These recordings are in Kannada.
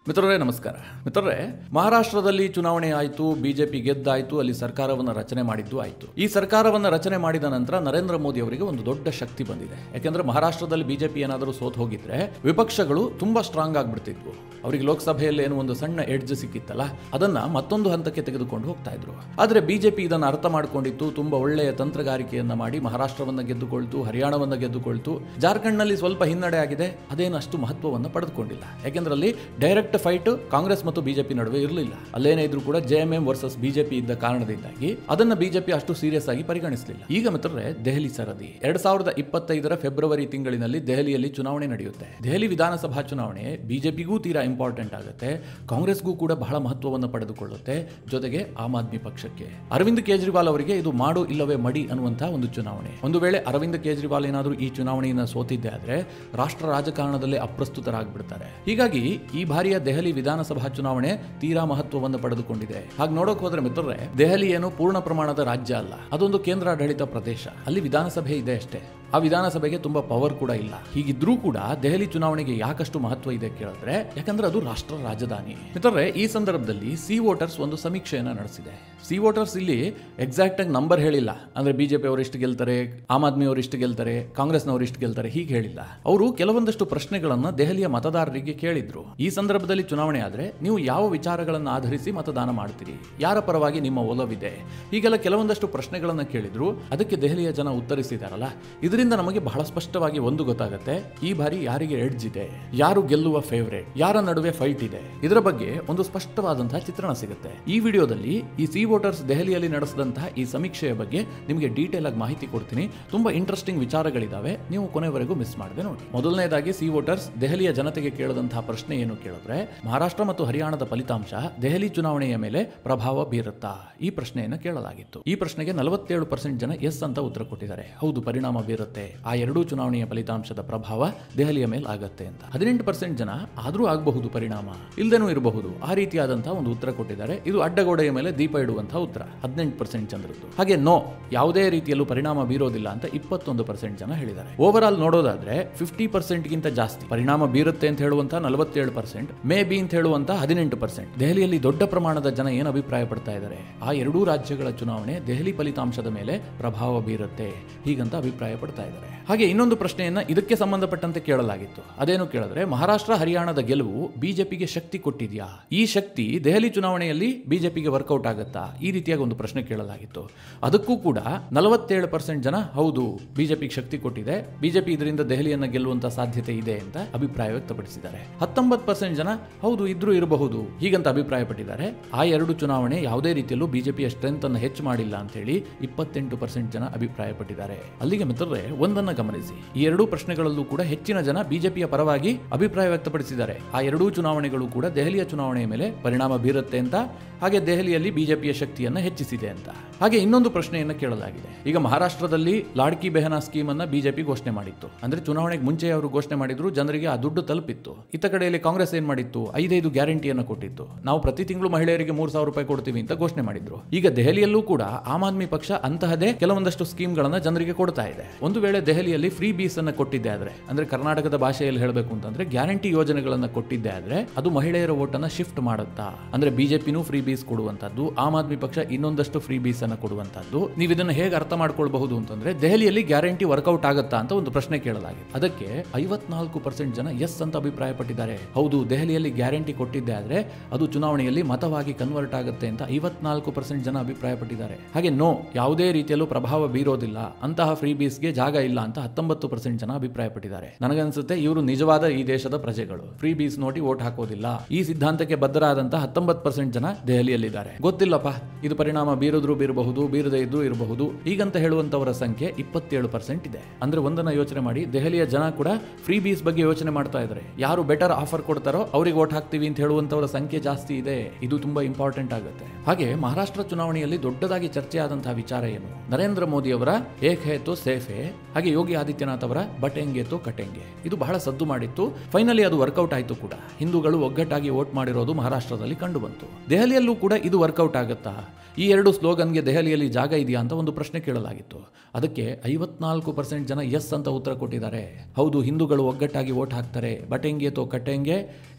ಮಿತ್ರರೇ ನಮಸ್ಕಾರ. ಮಿತ್ರರೇ, ಮಹಾರಾಷ್ಟ್ರದಲ್ಲಿ ಚುನಾವಣೆ ಆಯಿತು, ಬಿಜೆಪಿ ಗೆದ್ದಾಯಿತು, ಅಲ್ಲಿ ಸರ್ಕಾರವನ್ನು ರಚನೆ ಮಾಡಿದ್ದು ಆಯಿತು. ಈ ಸರ್ಕಾರವನ್ನು ರಚನೆ ಮಾಡಿದ ನಂತರ ನರೇಂದ್ರ ಮೋದಿ ಅವರಿಗೆ ಒಂದು ದೊಡ್ಡ ಶಕ್ತಿ ಬಂದಿದೆ. ಯಾಕೆಂದ್ರೆ ಮಹಾರಾಷ್ಟ್ರದಲ್ಲಿ ಬಿಜೆಪಿ ಏನಾದರೂ ಸೋತ್ ಹೋಗಿದ್ರೆ ವಿಪಕ್ಷಗಳು ತುಂಬಾ ಸ್ಟ್ರಾಂಗ್ ಆಗ್ಬಿಡ್ತಿದ್ವು. ಅವರಿಗೆ ಲೋಕಸಭೆಯಲ್ಲಿ ಏನು ಒಂದು ಸಣ್ಣ ಎಡ್ಜ್ ಸಿಕ್ಕಿತ್ತಲ್ಲ, ಅದನ್ನ ಮತ್ತೊಂದು ಹಂತಕ್ಕೆ ತೆಗೆದುಕೊಂಡು ಹೋಗ್ತಾ ಇದ್ರು. ಆದ್ರೆ ಬಿಜೆಪಿ ಇದನ್ನು ಅರ್ಥ ಮಾಡಿಕೊಂಡಿತ್ತು, ತುಂಬಾ ಒಳ್ಳೆಯ ತಂತ್ರಗಾರಿಕೆಯನ್ನ ಮಾಡಿ ಮಹಾರಾಷ್ಟ್ರವನ್ನ ಗೆದ್ದುಕೊಳ್ತು, ಹರಿಯಾಣವನ್ನ ಗೆದ್ದುಕೊಳ್ತು. ಜಾರ್ಖಂಡ್ನಲ್ಲಿ ಸ್ವಲ್ಪ ಹಿನ್ನಡೆ ಆಗಿದೆ, ಅದೇನಷ್ಟು ಮಹತ್ವವನ್ನು ಪಡೆದುಕೊಂಡಿಲ್ಲ. ಯಾಕೆಂದ್ರೆ ಅಲ್ಲಿ ಡೈರೆಕ್ಟ್ ಫೈಟ್ ಕಾಂಗ್ರೆಸ್ ಮತ್ತು ಬಿಜೆಪಿ ನಡುವೆ ಇರಲಿಲ್ಲ. ಅಲ್ಲೇನೇ ಇದ್ರೂ ಕೂಡ ಜೆಎಂಎಂ ವರ್ಸಸ್ ಬಿಜೆಪಿ ಇದ್ದ ಕಾರಣದಿಂದಾಗಿ ಅದನ್ನ ಬಿಜೆಪಿ ಅಷ್ಟು ಸೀರಿಯಸ್ ಆಗಿ ಪರಿಗಣಿಸಲಿಲ್ಲ. ಈಗ ಮಿತ್ರರೇ, ದೆಹಲಿ ಸರದಿ 2025 ಫೆಬ್ರವರಿ ತಿಂಗಳಿನಲ್ಲಿ ದೆಹಲಿಯಲ್ಲಿ ಚುನಾವಣೆ ನಡೆಯುತ್ತೆ. ದೆಹಲಿ ವಿಧಾನಸಭಾ ಚುನಾವಣೆ ಬಿಜೆಪಿಗೂ ತೀರಾ ಇಂಪಾರ್ಟೆಂಟ್ ಆಗುತ್ತೆ, ಕಾಂಗ್ರೆಸ್ಗೂ ಕೂಡ ಬಹಳ ಮಹತ್ವವನ್ನು ಪಡೆದುಕೊಳ್ಳುತ್ತೆ, ಜೊತೆಗೆ ಆಮ್ ಆದ್ಮಿ ಪಕ್ಷಕ್ಕೆ. ಅರವಿಂದ್ ಕೇಜ್ರಿವಾಲ್ ಅವರಿಗೆ ಇದು ಮಾಡು ಇಲ್ಲವೇ ಮಡಿ ಅನ್ನುವಂತಹ ಒಂದು ಚುನಾವಣೆ. ಒಂದು ವೇಳೆ ಅರವಿಂದ್ ಕೇಜ್ರಿವಾಲ್ ಏನಾದರೂ ಈ ಚುನಾವಣೆಯನ್ನು ಸೋತಿದ್ದೆ ಆದ್ರೆ ರಾಷ್ಟ್ರ ರಾಜಕಾರಣದಲ್ಲೇ ಅಪ್ರಸ್ತುತರಾಗ್ಬಿಡ್ತಾರೆ. ಹೀಗಾಗಿ ಈ ಬಾರಿಯ ದೆಹಲಿ ವಿಧಾನಸಭಾ ಚುನಾವಣೆ ತೀರಾ ಮಹತ್ವವನ್ನು ಪಡೆದುಕೊಂಡಿದೆ. ಹಾಗೆ ನೋಡೋಕೆ ಹೋದ್ರೆ ಮಿತ್ರರೇ, ದೆಹಲಿ ಏನು ಪೂರ್ಣ ಪ್ರಮಾಣದ ರಾಜ್ಯ ಅಲ್ಲ, ಅದೊಂದು ಕೇಂದ್ರಾಡಳಿತ ಪ್ರದೇಶ. ಅಲ್ಲಿ ವಿಧಾನಸಭೆ ಇದೆ ಅಷ್ಟೇ. ಆ ವಿಧಾನಸಭೆಗೆ ತುಂಬಾ ಪವರ್ ಕೂಡ ಇಲ್ಲ. ಹೀಗಿದ್ರೂ ಕೂಡ ದೆಹಲಿ ಚುನಾವಣೆಗೆ ಯಾಕಷ್ಟು ಮಹತ್ವ ಇದೆ ಕೇಳಿದ್ರೆ, ಯಾಕಂದ್ರೆ ಅದು ರಾಷ್ಟ್ರ ರಾಜಧಾನಿ. ಮಿತ್ರರೇ, ಈ ಸಂದರ್ಭದಲ್ಲಿ ಸಿ ವೋಟರ್ಸ್ ಒಂದು ಸಮೀಕ್ಷೆಯನ್ನ ನಡೆಸಿದೆ. ಸಿ ವೋಟರ್ಸ್ ಇಲ್ಲಿ ಎಕ್ಸಾಕ್ಟ್ ಆಗಿ ನಂಬರ್ ಹೇಳಿಲ್ಲ, ಅಂದ್ರೆ ಬಿಜೆಪಿ ಅವರು ಇಷ್ಟು ಗೆಲ್ತಾರೆ, ಆಮ್ ಆದ್ಮಿ ಅವರು ಇಷ್ಟು ಗೆಲ್ತಾರೆ, ಕಾಂಗ್ರೆಸ್ನವರು ಇಷ್ಟು ಗೆಲ್ತಾರೆ, ಹೀಗೆ ಹೇಳಿಲ್ಲ. ಅವರು ಕೆಲವೊಂದಷ್ಟು ಪ್ರಶ್ನೆಗಳನ್ನ ದೆಹಲಿಯ ಮತದಾರರಿಗೆ ಕೇಳಿದ್ರು. ಈ ಸಂದರ್ಭದಲ್ಲಿ ಚುನಾವಣೆ ಆದ್ರೆ ನೀವು ಯಾವ ವಿಚಾರಗಳನ್ನು ಆಧರಿಸಿ ಮತದಾನ ಮಾಡ್ತೀರಿ, ಯಾರ ಪರವಾಗಿ ನಿಮ್ಮ ಒಲವಿದೆ, ಹೀಗೆಲ್ಲ ಕೆಲವೊಂದಷ್ಟು ಪ್ರಶ್ನೆಗಳನ್ನ ಕೇಳಿದ್ರು. ಅದಕ್ಕೆ ದೆಹಲಿಯ ಜನ ಉತ್ತರಿಸಿದಾರಲ್ಲ, ಇದರಿಂದ ನಮಗೆ ಬಹಳ ಸ್ಪಷ್ಟವಾಗಿ ಒಂದು ಗೊತ್ತಾಗುತ್ತೆ, ಈ ಬಾರಿ ಯಾರಿಗೆ ಎಡ್ಜ್ ಇದೆ, ಯಾರು ಗೆಲ್ಲುವ ಫೇವರೇಟ್, ಯಾರ ನಡುವೆ ಫೈಟ್ ಇದೆ, ಇದರ ಬಗ್ಗೆ ಒಂದು ಸ್ಪಷ್ಟವಾದಂತಹ ಚಿತ್ರಣ ಸಿಗುತ್ತೆ. ಈ ವಿಡಿಯೋದಲ್ಲಿ ಈ ಸಿ ವೋಟರ್ಸ್ ದೆಹಲಿಯಲ್ಲಿ ನಡೆಸಿದಂತಹ ಈ ಸಮೀಕ್ಷೆಯ ಬಗ್ಗೆ ನಿಮಗೆ ಡೀಟೇಲ್ ಆಗಿ ಮಾಹಿತಿ ಕೊಡ್ತೀನಿ. ತುಂಬಾ ಇಂಟ್ರೆಸ್ಟಿಂಗ್ ವಿಚಾರಗಳಿದಾವೆ, ನೀವು ಕೊನೆವರೆಗೂ ಮಿಸ್ ಮಾಡದೆ ನೋಡಿ. ಮೊದಲನೇದಾಗಿ ಸಿ ವೋಟರ್ಸ್ ದೆಹಲಿಯ ಜನತೆಗೆ ಕೇಳದಂತಹ ಪ್ರಶ್ನೆ ಏನು ಕೇಳಿದ್ರೆ, ಮಹಾರಾಷ್ಟ್ರ ಮತ್ತು ಹರಿಯಾಣದ ಫಲಿತಾಂಶ ದೆಹಲಿ ಚುನಾವಣೆಯ ಮೇಲೆ ಪ್ರಭಾವ ಬೀರುತ್ತಾ, ಈ ಪ್ರಶ್ನೆಯನ್ನು ಕೇಳಲಾಗಿತ್ತು. ಈ ಪ್ರಶ್ನೆಗೆ 47% ಜನ ಎಸ್ ಅಂತ ಉತ್ತರ ಕೊಟ್ಟಿದ್ದಾರೆ. ಹೌದು, ಪರಿಣಾಮ ಬೀರುತ್ತೆ, ಆ ಎರಡೂ ಚುನಾವಣೆಯ ಫಲಿತಾಂಶದ ಪ್ರಭಾವ ದೆಹಲಿಯ ಮೇಲೆ ಆಗತ್ತೆ ಅಂತ. 18% ಜನ ಆದ್ರೂ ಆಗಬಹುದು ಪರಿಣಾಮ, ಇಲ್ದೇನೂ ಇರಬಹುದು, ಆ ರೀತಿಯಾದಂತಹ ಒಂದು ಉತ್ತರ ಕೊಟ್ಟಿದ್ದಾರೆ. ಇದು ಅಡ್ಡಗೋಡೆಯ ಮೇಲೆ ದೀಪ ಇಡುವಂತಹ ಉತ್ತರ 18% ಜನರದ್ದು. ಹಾಗೆ ನೋ, ಯಾವುದೇ ರೀತಿಯಲ್ಲೂ ಪರಿಣಾಮ ಬೀರೋದಿಲ್ಲ ಅಂತ 21% ಜನ ಹೇಳಿದ್ದಾರೆ. ಓವರ್ ಆಲ್ ನೋಡೋದಾದ್ರೆ 50% ಗಿಂತ ಜಾಸ್ತಿ ಪರಿಣಾಮ ಬೀರುತ್ತೆ ಅಂತ ಹೇಳುವಂತಹ 47%, ಮೇ ಬಿ ಅಂತ ಹೇಳುವಂತಹ 18%. ದೆಹಲಿಯಲ್ಲಿ ದೊಡ್ಡ ಪ್ರಮಾಣದ ಜನ ಏನು ಅಭಿಪ್ರಾಯ ಪಡ್ತಾ ಇದ್ದಾರೆ, ಆ ಎರಡೂ ರಾಜ್ಯಗಳ ಚುನಾವಣೆ ದೆಹಲಿ ಫಲಿತಾಂಶದ ಮೇಲೆ ಪ್ರಭಾವ ಬೀರುತ್ತೆ ಹೀಗಂತ ಅಭಿಪ್ರಾಯ ಪಡ್ತಾ ಇದ್ದಾರೆ. ಹಾಗೆ ಇನ್ನೊಂದು ಪ್ರಶ್ನೆಯನ್ನ ಇದಕ್ಕೆ ಸಂಬಂಧಪಟ್ಟಂತೆ ಕೇಳಲಾಗಿತ್ತು. ಅದೇನು ಕೇಳಿದ್ರೆ, ಮಹಾರಾಷ್ಟ್ರ ಹರಿಯಾಣದ ಗೆಲುವು ಬಿಜೆಪಿಗೆ ಶಕ್ತಿ ಕೊಟ್ಟಿದ್ಯಾ, ಈ ಶಕ್ತಿ ದೆಹಲಿ ಚುನಾವಣೆಯಲ್ಲಿ ಬಿಜೆಪಿಗೆ ವರ್ಕೌಟ್ ಆಗುತ್ತಾ, ಈ ರೀತಿಯಾಗಿ ಒಂದು ಪ್ರಶ್ನೆ ಕೇಳಲಾಗಿತ್ತು. ಅದಕ್ಕೂ ಕೂಡ 47% ಜನ ಹೌದು, ಬಿಜೆಪಿಗೆ ಶಕ್ತಿ ಕೊಟ್ಟಿದೆ, ಬಿಜೆಪಿ ಇದರಿಂದ ದೆಹಲಿಯನ್ನ ಗೆಲ್ಲುವಂತ ಸಾಧ್ಯತೆ ಇದೆ ಅಂತ ಅಭಿಪ್ರಾಯ ವ್ಯಕ್ತಪಡಿಸಿದ್ದಾರೆ. 19% ಜನ ಹೌದು, ಇದ್ರೂ ಇರಬಹುದು ಹೀಗಂತ ಅಭಿಪ್ರಾಯ ಪಟ್ಟಿದ್ದಾರೆ. ಆ ಎರಡು ಚುನಾವಣೆ ಯಾವುದೇ ರೀತಿಯಲ್ಲೂ ಬಿಜೆಪಿಯ ಸ್ಟ್ರೆಂತ್ ಅನ್ನು ಹೆಚ್ಚು ಮಾಡಿಲ್ಲ ಅಂತ ಹೇಳಿ 28% ಜನ ಅಭಿಪ್ರಾಯ ಪಟ್ಟಿದ್ದಾರೆ. ಅಲ್ಲಿಗೆ ಮಿತ್ರರೇ, ಒಂದನ್ನ ಗಮನಿಸಿ, ಈ ಎರಡೂ ಪ್ರಶ್ನೆಗಳಲ್ಲೂ ಕೂಡ ಹೆಚ್ಚಿನ ಜನ ಬಿಜೆಪಿಯ ಪರವಾಗಿ ಅಭಿಪ್ರಾಯ ವ್ಯಕ್ತಪಡಿಸಿದ್ದಾರೆ. ಆ ಎರಡೂ ಚುನಾವಣೆಗಳು ಕೂಡ ದೆಹಲಿಯ ಚುನಾವಣೆಯ ಮೇಲೆ ಪರಿಣಾಮ ಬೀರುತ್ತೆ ಅಂತ, ಹಾಗೆ ದೆಹಲಿಯಲ್ಲಿ ಬಿಜೆಪಿಯ ಶಕ್ತಿಯನ್ನ ಹೆಚ್ಚಿಸಿದೆ ಅಂತ. ಹಾಗೆ ಇನ್ನೊಂದು ಪ್ರಶ್ನೆಯನ್ನ ಕೇಳಲಾಗಿದೆ. ಈಗ ಮಹಾರಾಷ್ಟ್ರದಲ್ಲಿ ಲಾಡ್ಕಿ ಬೆಹನಾ ಸ್ಕೀಮ್ ಅನ್ನ ಬಿಜೆಪಿ ಘೋಷಣೆ ಮಾಡಿತ್ತು. ಅಂದ್ರೆ ಚುನಾವಣೆಗೆ ಮುಂಚೆ ಅವರು ಘೋಷಣೆ ಮಾಡಿದ್ರು, ಜನರಿಗೆ ಆ ದುಡ್ಡು ತಲುಪಿತ್ತು. ಇತ್ತ ಕಡೆಯಲ್ಲಿ ಕಾಂಗ್ರೆಸ್ ಏನ್ ಮಾಡಿತ್ತು, 5 ಗ್ಯಾರಂಟಿಯನ್ನು ಕೊಟ್ಟಿತ್ತು. ನಾವು ಪ್ರತಿ ತಿಂಗಳು ಮಹಿಳೆಯರಿಗೆ 3,000 ರೂಪಾಯಿ ಕೊಡ್ತೀವಿ ಅಂತ ಘೋಷಣೆ ಮಾಡಿದ್ರು. ಈಗ ದೆಹಲಿಯಲ್ಲೂ ಕೂಡ ಆಮ್ ಆದ್ಮಿ ಪಕ್ಷ ಅಂತಹದೇ ಕೆಲವೊಂದಷ್ಟು ಸ್ಕೀಮ್ಗಳನ್ನ ಜನರಿಗೆ ಕೊಡ್ತಾ ಇದೆ. ಒಂದು ವೇಳೆ ದೆಹಲಿಯಲ್ಲಿ ಫ್ರೀ ಬೀಸ್ ಅನ್ನ ಕೊಟ್ಟಿದ್ದೆ ಆದ್ರೆ, ಅಂದ್ರೆ ಕರ್ನಾಟಕದ ಭಾಷೆಯಲ್ಲಿ ಹೇಳಬೇಕು ಅಂತಂದ್ರೆ ಗ್ಯಾರಂಟಿ ಯೋಜನೆಗಳನ್ನ ಕೊಟ್ಟಿದ್ದೆ ಆದ್ರೆ, ಅದು ಮಹಿಳೆಯರ ವೋಟ್ ಅನ್ನ ಶಿಫ್ಟ್ ಮಾಡುತ್ತಾ, ಅಂದ್ರೆ ಬಿಜೆಪಿನೂ ಫ್ರೀ ಬೀಸ್ ಕೊಡುವಂತದ್ದು, ಆಮ್ ಆದ್ಮಿ ಪಕ್ಷ ಇನ್ನೊಂದಷ್ಟು ಫ್ರೀ ಬೀಸ್ ಅನ್ನ ಕೊಡುವಂತದ್ದು. ನೀವು ಇದನ್ನ ಹೇಗೆ ಅರ್ಥ ಮಾಡ್ಕೊಳ್ಬಹುದು ಅಂತಂದ್ರೆ, ದೆಹಲಿಯಲ್ಲಿ ಗ್ಯಾರಂಟಿ ವರ್ಕೌಟ್ ಆಗುತ್ತಾ ಅಂತ ಒಂದು ಪ್ರಶ್ನೆ ಕೇಳಲಾಗಿದೆ. ಅದಕ್ಕೆ 54% ಜನ ಎಸ್ ಅಂತ ಅಭಿಪ್ರಾಯ ಪಟ್ಟಿದ್ದಾರೆ. ಹೌದು, ದೆಹಲಿಯಲ್ಲಿ ಗ್ಯಾರಂಟಿ ಕೊಟ್ಟಿದ್ದೆ ಆದ್ರೆ ಅದು ಚುನಾವಣೆಯಲ್ಲಿ ಮತವಾಗಿ ಕನ್ವರ್ಟ್ ಆಗುತ್ತೆ ಅಂತ 54% ಜನ ಅಭಿಪ್ರಾಯ ಪಟ್ಟಿದ್ದಾರೆ. ಹಾಗೆ ನೋ, ಯಾವುದೇ ರೀತಿಯಲ್ಲೂ ಪ್ರಭಾವ ಬೀರೋದಿಲ್ಲ, ಅಂತಹ ಫ್ರೀ ಬೀಸ್ಗೆ ಜಾಗ ಇಲ್ಲ ಅಂತ 19% ಜನ ಅಭಿಪ್ರಾಯ ಪಟ್ಟಿದ್ದಾರೆ. ನನಗನ್ಸುತ್ತೆ ಇವರು ನಿಜವಾದ ಈ ದೇಶದ ಪ್ರಜೆಗಳು, ಫ್ರೀ ಬೀಸ್ ನೋಡಿ ವೋಟ್ ಹಾಕೋದಿಲ್ಲ, ಈ ಸಿದ್ಧಾಂತಕ್ಕೆ ಬದ್ಧರಾದಂತಹ 19% ಜನ ದೆಹಲಿಯಲ್ಲಿದ್ದಾರೆ. ಗೊತ್ತಿಲ್ಲಪ್ಪ, ಇದು ಪರಿಣಾಮ ಬೀರಿದ್ರೂ ಬೀರಬಹುದು, ಬೀರದೇ ಇದ್ರೂ ಇರಬಹುದು ಹೀಗಂತ ಹೇಳುವಂತವರ ಸಂಖ್ಯೆ 27% ಇದೆ. ಅಂದ್ರೆ ಒಂದನ್ನ ಯೋಚನೆ ಮಾಡಿ, ದೆಹಲಿಯ ಜನ ಕೂಡ ಫ್ರೀ ಬೀಸ್ ಬಗ್ಗೆ ಯೋಚನೆ ಮಾಡ್ತಾ ಇದ್ದಾರೆ. ಯಾರು ಬೆಟರ್ ಆಫರ್ ಕೊಡ್ತಾರೋ ಅವರಿಗೆ ವೋಟ್ ಹಾಕ್ತೀವಿ ಅಂತ ಹೇಳುವಂತವರ ಸಂಖ್ಯೆ ಜಾಸ್ತಿ ಇದೆ. ಇದು ತುಂಬಾ ಇಂಪಾರ್ಟೆಂಟ್ ಆಗುತ್ತೆ. ಹಾಗೆ ಮಹಾರಾಷ್ಟ್ರ ಚುನಾವಣೆಯಲ್ಲಿ ದೊಡ್ಡದಾಗಿ ಚರ್ಚೆ ಆದಂತಹ ವಿಚಾರ ಏನು, ನರೇಂದ್ರ ಮೋದಿ ಅವರ ಏಕ್ ಹೇ ತೋ ಸೇಫ್ ಹೇ, ಹಾಗೆ ಯೋಗಿ ಆದಿತ್ಯನಾಥ್ ಅವರ ಬಟೆಂಗೆ ತೋ ಕಟೆಂಗೆ ಇದು ಬಹಳ ಸದ್ದು ಮಾಡಿತ್ತು. ಫೈನಲಿ ಅದು ವರ್ಕೌಟ್ ಆಯಿತು ಕೂಡ. ಹಿಂದೂಗಳು ಒಗ್ಗಟ್ಟಾಗಿ ವೋಟ್ ಮಾಡಿರೋದು ಮಹಾರಾಷ್ಟ್ರದಲ್ಲಿ ಕಂಡು ಬಂತು. ದೆಹಲಿಯಲ್ಲೂ ಕೂಡ ಇದು ವರ್ಕೌಟ್ ಆಗುತ್ತಾ? ಈ ಎರಡು ಸ್ಲೋಗನ್ಗೆ ದೆಹಲಿಯಲ್ಲಿ ಜಾಗ ಇದೆಯಾ ಅಂತ ಒಂದು ಪ್ರಶ್ನೆ ಕೇಳಲಾಗಿತ್ತು. ಅದಕ್ಕೆ 54% ಜನ ಎಸ್ ಅಂತ ಉತ್ತರ ಕೊಟ್ಟಿದ್ದಾರೆ. ಹೌದು, ಹಿಂದೂಗಳು ಒಗ್ಗಟ್ಟಾಗಿ ವೋಟ್ ಹಾಕ್ತಾರೆ, ಬಟೆಂಗೆ ತೋ ಕಟೆಂಗೆ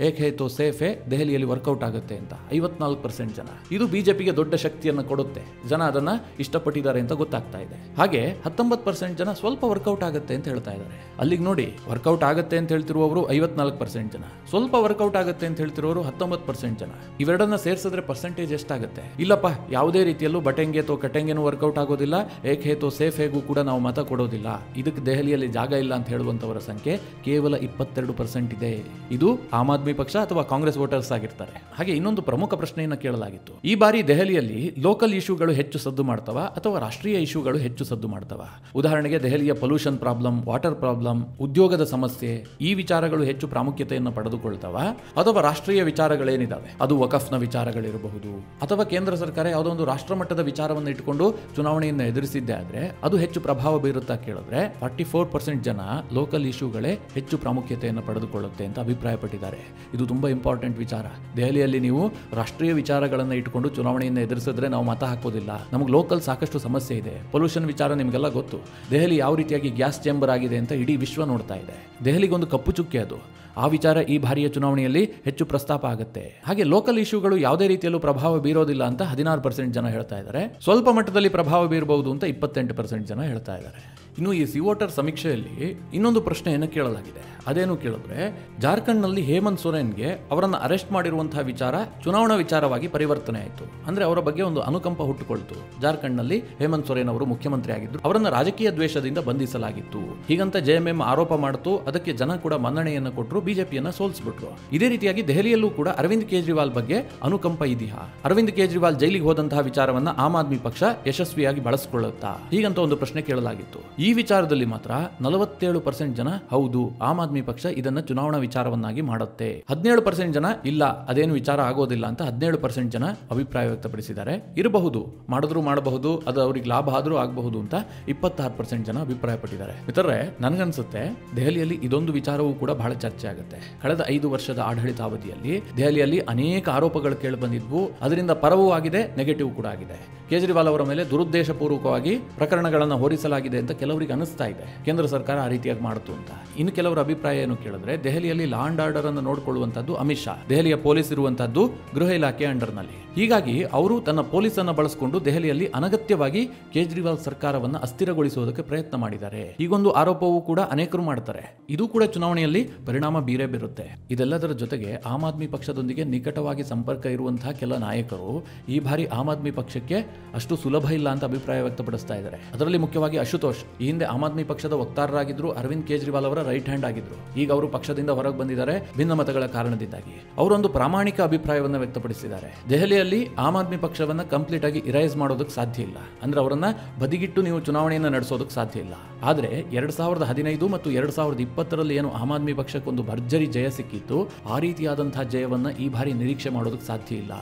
ಏಕ್ ಹೇ ತೋ ಸೇಫ್ ಹೇ ದೆಹಲಿಯಲ್ಲಿ ವರ್ಕೌಟ್ ಆಗುತ್ತೆ ಅಂತ 54% ಜನ. ಇದು ಬಿಜೆಪಿಗೆ ದೊಡ್ಡ ಶಕ್ತಿಯನ್ನು ಕೊಡುತ್ತೆ. ಜನ ಅದನ್ನ ಇಷ್ಟಪಟ್ಟಿದ್ದಾರೆ ಅಂತ ಗೊತ್ತಾಗ್ತಾ ಇದೆ. ಹಾಗೆ 19% ಜನ ಸ್ವಲ್ಪ ವರ್ಕೌಟ್ ಆಗುತ್ತೆ ಅಂತ ಹೇಳ್ತಾ ಇದ್ದಾರೆ. ಅಲ್ಲಿಗೆ ನೋಡಿ, ವರ್ಕೌಟ್ ಆಗುತ್ತೆ ಅಂತ ಹೇಳ್ತಿರುವವರು 54% ಜನ, ಸ್ವಲ್ಪ ವರ್ಕೌಟ್ ಆಗುತ್ತೆ ಅಂತ ಹೇಳ್ತಿರೋರು 19% ಜನ. ಇವೆರಡನ್ನ ಸೇರಿಸಿದ್ರೆ ಪರ್ಸೆಂಟೇಜ್ ಎಷ್ಟಾಗುತ್ತೆ? ಇಲ್ಲಪ್ಪ, ಯಾವುದೇ ರೀತಿಯಲ್ಲೂ ಬಟೆಂಗೆ ತೋ ಕಟೆಂಗೆನೂ ವರ್ಕೌಟ್ ಆಗೋದಿಲ್ಲ, ಏಕ್ ಹೇ ತೋ ಸೇಫ್ ಹೇಗೂ ಕೂಡ ನಾವು ಮತ ಕೊಡೋದಿಲ್ಲ, ಇದಕ್ಕೆ ದೆಹಲಿಯಲ್ಲಿ ಜಾಗ ಇಲ್ಲ ಅಂತ ಹೇಳುವಂತವರ ಸಂಖ್ಯೆ ಕೇವಲ 22% ಇದೆ. ಇದು ಆಮ್ ಆದ್ಮಿ ಪಕ್ಷ ಅಥವಾ ಕಾಂಗ್ರೆಸ್ ವೋಟರ್ಸ್ ಆಗಿರ್ತಾರೆ. ಹಾಗೆ ಇನ್ನೊಂದು ಪ್ರಮುಖ ಪ್ರಶ್ನೆಯನ್ನು ಕೇಳಲಾಗಿತ್ತು. ಈ ಬಾರಿ ದೆಹಲಿಯಲ್ಲಿ ಲೋಕಲ್ ಇಶ್ಯೂಗಳು ಹೆಚ್ಚು ಸದ್ದು ಮಾಡ್ತವ ಅಥವಾ ರಾಷ್ಟ್ರೀಯ ಇಶ್ಯೂಗಳು ಹೆಚ್ಚು ಸದ್ದು ಮಾಡ್ತವ? ಉದಾಹರಣೆಗೆ ದೆಹಲಿಯ ಪೊಲ್ಯೂಷನ್ ಪ್ರಾಬ್ಲಮ್, ವಾಟರ್ ಪ್ರಾಬ್ಲಮ್, ಉದ್ಯೋಗದ ಸಮಸ್ಯೆ, ಈ ವಿಚಾರಗಳು ಹೆಚ್ಚು ಪ್ರಾಮುಖ್ಯತೆಯನ್ನು ಪಡೆದುಕೊಳ್ತವ ಅಥವಾ ರಾಷ್ಟ್ರೀಯ ವಿಚಾರಗಳೇನಿದಾವೆ ಅದು ವಕಫ್ನ ವಿಚಾರಗಳಿರಬಹುದು ಅಥವಾ ಕೇಂದ್ರ ಸರ್ಕಾರ ಯಾವುದೋ ಒಂದು ರಾಷ್ಟ್ರ ಮಟ್ಟದ ವಿಚಾರವನ್ನು ಇಟ್ಟುಕೊಂಡು ಚುನಾವಣೆಯನ್ನು ಎದುರಿಸಿದ್ದೆ ಆದ್ರೆ ಅದು ಹೆಚ್ಚು ಪ್ರಭಾವ ಬೀರುತ್ತಾ ಕೇಳಿದ್ರೆ 44% ಜನ ಲೋಕಲ್ ಇಶ್ಯೂಗಳೇ ಹೆಚ್ಚು ಪ್ರಾಮುಖ್ಯತೆಯನ್ನು ಪಡೆದುಕೊಳ್ಳುತ್ತೆ ಅಂತ ಅಭಿಪ್ರಾಯಪಟ್ಟಿದ್ದಾರೆ. ಇದು ತುಂಬಾ ಇಂಪಾರ್ಟೆಂಟ್ ವಿಚಾರ. ದೆಹಲಿಯಲ್ಲಿ ನೀವು ರಾಷ್ಟ್ರೀಯ ವಿಚಾರಗಳನ್ನು ಇಟ್ಟುಕೊಂಡು ಚುನಾವಣೆಯನ್ನು ಎದುರಿಸಿದ್ರೆ ನಾವು ಮತ ಹಾಕೋದಿಲ್ಲ. ನಮಗೆ ಲೋಕಲ್ ಸಾಕಷ್ಟು ಸಮಸ್ಯೆ ಇದೆ. ಪೊಲ್ಯೂಷನ್ ವಿಚಾರ ನಿಮಗೆಲ್ಲ ಗೊತ್ತು. ದೆಹಲಿ ಯಾವ ರೀತಿಯಾಗಿ ಗ್ಯಾಸ್ ಚೇಂಬರ್ ಆಗಿದೆ ಅಂತ ಇಡೀ ವಿಶ್ವ ನೋಡ್ತಾ ಇದೆ. ದೆಹಲಿಗೊಂದು ಕಪ್ಪು ಚುಕ್ಕೆ ಅದು. ಆ ವಿಚಾರ ಈ ಬಾರಿಯ ಚುನಾವಣೆಯಲ್ಲಿ ಹೆಚ್ಚು ಪ್ರಸ್ತಾಪ ಆಗುತ್ತೆ. ಹಾಗೆ ಲೋಕಲ್ ಇಶ್ಯೂಗಳು ಯಾವುದೇ ರೀತಿಯಲ್ಲೂ ಪ್ರಭಾವ ಬೀರೋದಿಲ್ಲ ಅಂತ 16% ಜನ ಹೇಳ್ತಾ ಇದ್ದಾರೆ. ಸ್ವಲ್ಪ ಮಟ್ಟದಲ್ಲಿ ಪ್ರಭಾವ ಬೀರಬಹುದು ಅಂತ 28% ಜನ ಹೇಳ್ತಾ ಇದ್ದಾರೆ. ಇನ್ನು ಈ ಸಿ ವೋಟರ್ ಸಮೀಕ್ಷೆಯಲ್ಲಿ ಇನ್ನೊಂದು ಪ್ರಶ್ನೆಯನ್ನು ಕೇಳಲಾಗಿದೆ. ಅದೇನು ಕೇಳಿದ್ರೆ, ಜಾರ್ಖಂಡ್ನಲ್ಲಿ ಹೇಮಂತ್ ಸೊರೇನ್ಗೆ ಅವರನ್ನು ಅರೆಸ್ಟ್ ಮಾಡಿರುವಂತಹ ವಿಚಾರ ಚುನಾವಣಾ ವಿಚಾರವಾಗಿ ಪರಿವರ್ತನೆ ಆಯಿತು. ಅಂದ್ರೆ ಅವರ ಬಗ್ಗೆ ಒಂದು ಅನುಕಂಪ ಹುಟ್ಟುಕೊಳ್ತು. ಜಾರ್ಖಂಡ್ನಲ್ಲಿ ಹೇಮಂತ್ ಸೊರೇನ್ ಅವರು ಮುಖ್ಯಮಂತ್ರಿ ಆಗಿದ್ರು, ಅವರನ್ನು ರಾಜಕೀಯ ದ್ವೇಷದಿಂದ ಬಂಧಿಸಲಾಗಿತ್ತು ಹೀಗಂತ JMM ಆರೋಪ ಮಾಡಿತು. ಅದಕ್ಕೆ ಜನ ಕೂಡ ಮನ್ನಣೆಯನ್ನು ಕೊಟ್ಟರು, ಬಿಜೆಪಿಯನ್ನ ಸೋಲಿಸಿಬಿಟ್ರು. ಇದೇ ರೀತಿಯಾಗಿ ದೆಹಲಿಯಲ್ಲೂ ಕೂಡ ಅರವಿಂದ್ ಕೇಜ್ರಿವಾಲ್ ಬಗ್ಗೆ ಅನುಕಂಪ ಇದೆಯಾ? ಅರವಿಂದ್ ಕೇಜ್ರಿವಾಲ್ ಜೈಲಿಗೆ ಹೋದಂತಹ ವಿಚಾರವನ್ನ ಆಮ್ ಆದ್ಮಿ ಪಕ್ಷ ಯಶಸ್ವಿಯಾಗಿ ಬಳಸಿಕೊಳ್ಳುತ್ತಾ? ಹೀಗಂತ ಒಂದು ಪ್ರಶ್ನೆ ಕೇಳಲಾಗಿತ್ತು. ಈ ವಿಚಾರದಲ್ಲಿ ಮಾತ್ರ 47% ಜನ ಹೌದು, ಆಮ್ ಆದ್ಮಿ ಪಕ್ಷ ಇದನ್ನ ಚುನಾವಣಾ ವಿಚಾರವನ್ನಾಗಿ ಮಾಡುತ್ತೆ. 17% ಜನ ಇಲ್ಲ, ಅದೇನು ವಿಚಾರ ಆಗೋದಿಲ್ಲ ಅಂತ 17% ಜನ ಅಭಿಪ್ರಾಯ ವ್ಯಕ್ತಪಡಿಸಿದ್ದಾರೆ. ಇರಬಹುದು, ಮಾಡಿದ್ರು ಮಾಡಬಹುದು, ಅದು ಅವ್ರಿಗೆ ಲಾಭ ಆದ್ರೂ ಆಗಬಹುದು ಅಂತ 26% ಜನ ಅಭಿಪ್ರಾಯ ಪಟ್ಟಿದ್ದಾರೆ. ಮಿತ್ರರೇ, ನನಗನ್ಸುತ್ತೆ ದೆಹಲಿಯಲ್ಲಿ ಇದೊಂದು ವಿಚಾರವೂ ಕೂಡ ಬಹಳ ಚರ್ಚೆ ಆಗುತ್ತೆ. ಕಳೆದ 5 ವರ್ಷದ ಆಡಳಿತಾವಧಿಯಲ್ಲಿ ದೆಹಲಿಯಲ್ಲಿ ಅನೇಕ ಆರೋಪಗಳು ಕೇಳಿ ಬಂದಿದ್ವು. ಅದರಿಂದ ಪರವೂ ಆಗಿದೆ, ನೆಗೆಟಿವ್ ಕೂಡ ಆಗಿದೆ. ಕೇಜ್ರಿವಾಲ್ ಅವರ ಮೇಲೆ ದುರುದ್ದೇಶಪೂರ್ವಕವಾಗಿ ಪ್ರಕರಣಗಳನ್ನು ಹೊರಿಸಲಾಗಿದೆ ಅಂತ ಕೆಲವರಿಗೆ ಅನಿಸ್ತಾ ಇದೆ. ಕೇಂದ್ರ ಸರ್ಕಾರ ಆ ರೀತಿಯಾಗಿ ಮಾಡಿತು ಅಂತ. ಇನ್ನು ಕೆಲವರ ಅಭಿಪ್ರಾಯ ಏನು ಕೇಳಿದ್ರೆ, ದೆಹಲಿಯಲ್ಲಿ ಲಾ ಅಂಡ್ ಆರ್ಡರ್ ಅನ್ನು ನೋಡಿಕೊಳ್ಳುವಂತದ್ದು ಅಮಿತ್ ಶಾ, ದೆಹಲಿಯ ಪೊಲೀಸ್ ಇರುವಂತದ್ದು ಗೃಹ ಇಲಾಖೆ ಅಂಡರ್ನಲ್ಲಿ. ಹೀಗಾಗಿ ಅವರು ತನ್ನ ಪೊಲೀಸ್ ಅನ್ನು ಬಳಸಿಕೊಂಡು ದೆಹಲಿಯಲ್ಲಿ ಅನಗತ್ಯವಾಗಿ ಕೇಜ್ರಿವಾಲ್ ಸರ್ಕಾರವನ್ನು ಅಸ್ಥಿರಗೊಳಿಸುವುದಕ್ಕೆ ಪ್ರಯತ್ನ ಮಾಡಿದ್ದಾರೆ. ಹೀಗೊಂದು ಆರೋಪವೂ ಕೂಡ ಅನೇಕರು ಮಾಡ್ತಾರೆ. ಇದು ಕೂಡ ಚುನಾವಣೆಯಲ್ಲಿ ಪರಿಣಾಮ ಬೀರೇ ಬೀರುತ್ತೆ. ಇದೆಲ್ಲದರ ಜೊತೆಗೆ ಆಮ್ ಆದ್ಮಿ ಪಕ್ಷದೊಂದಿಗೆ ನಿಕಟವಾಗಿ ಸಂಪರ್ಕ ಇರುವಂತಹ ಕೆಲ ನಾಯಕರು ಈ ಬಾರಿ ಆಮ್ ಆದ್ಮಿ ಪಕ್ಷಕ್ಕೆ ಅಷ್ಟು ಸುಲಭ ಇಲ್ಲ ಅಂತ ಅಭಿಪ್ರಾಯ ವ್ಯಕ್ತಪಡಿಸ್ತಾ ಇದ್ದಾರೆ. ಅದರಲ್ಲಿ ಮುಖ್ಯವಾಗಿ ಅಶುತೋಷ್, ಈ ಹಿಂದೆ ಆಮ್ ಆದ್ಮಿ ಪಕ್ಷದ ವಕ್ತಾರರಾಗಿದ್ರು, ಅರವಿಂದ್ ಕೇಜ್ರಿವಾಲ್ ಅವರ ರೈಟ್ ಹ್ಯಾಂಡ್ ಆಗಿದ್ರು. ಈಗ ಅವರು ಪಕ್ಷದಿಂದ ಹೊರಗೆ ಬಂದಿದ್ದಾರೆ ಭಿನ್ನಮತಗಳ ಕಾರಣದಿಂದಾಗಿ. ಅವರೊಂದು ಪ್ರಾಮಾಣಿಕ ಅಭಿಪ್ರಾಯವನ್ನು ವ್ಯಕ್ತಪಡಿಸಿದ್ದಾರೆ. ದೆಹಲಿಯಲ್ಲಿ ಆಮ್ ಆದ್ಮಿ ಪಕ್ಷವನ್ನ ಕಂಪ್ಲೀಟ್ ಆಗಿ ಇರೈಸ್ ಮಾಡೋದಕ್ಕೆ ಸಾಧ್ಯ ಇಲ್ಲ, ಅಂದ್ರೆ ಅವರನ್ನ ಬದಿಗಿಟ್ಟು ನೀವು ಚುನಾವಣೆಯನ್ನು ನಡೆಸೋದಕ್ಕೆ ಸಾಧ್ಯ ಇಲ್ಲ. ಆದ್ರೆ 2015 ಮತ್ತು 2020ರಲ್ಲಿ ಏನು ಆಮ್ ಆದ್ಮಿ ಪಕ್ಷಕ್ಕೊಂದು ಭರ್ಜರಿ ಜಯ ಸಿಕ್ಕಿತ್ತು, ಆ ರೀತಿಯಾದಂತಹ ಜಯವನ್ನ ಈ ಬಾರಿ ನಿರೀಕ್ಷೆ ಮಾಡೋದಕ್ಕೆ ಸಾಧ್ಯ ಇಲ್ಲ.